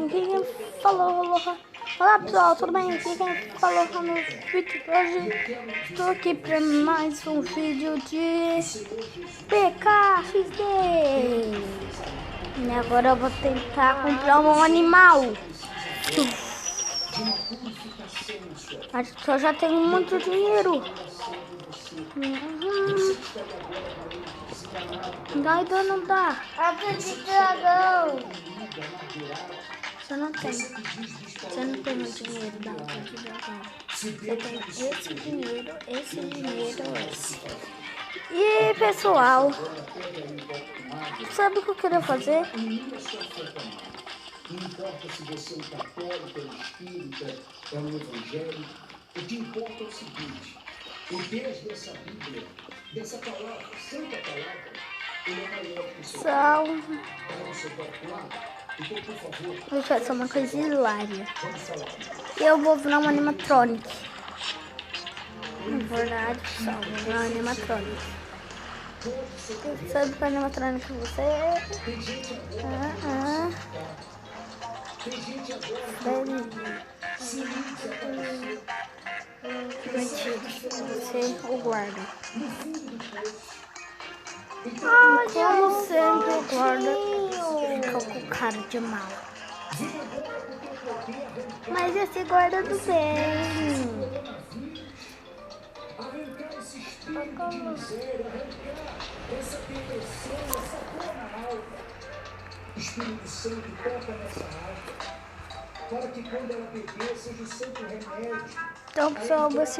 quem falou? Olá pessoal, tudo bem? Aqui quem falou no vídeo hoje. Estou aqui para mais um vídeo de PKXD. E agora eu vou tentar comprar um animal. Acho que eu já tenho muito dinheiro. Não dá. Acredito, dragão. Você não tem muito dinheiro, dá de dragão. Você tem esse dinheiro. E pessoal, sabe o que eu queria fazer? Não importa se você é católico, é espírita, é um evangélico. O que importa é o seguinte: o Deus dessa Bíblia, dessa palavra, santa palavra, ele é maior que o seu Salve. Pai, o seu Pai. Então, por favor, Eu quero ser uma coisa hilária. vamos falar. Eu vou virar um animatronic. Na verdade, pessoal, vou virar um animatronic. Sabe que animatronic você é? Você o guarda. Como sempre o guarda fica com cara de mal. Mas esse guarda do bem. Arrancar esse espírito de miséria, arrancar essa depressão, essa dor na alma. Espírito Santo, toca nessa alma, para que quando ela beber seja o santo remédio. Então, pessoal, esse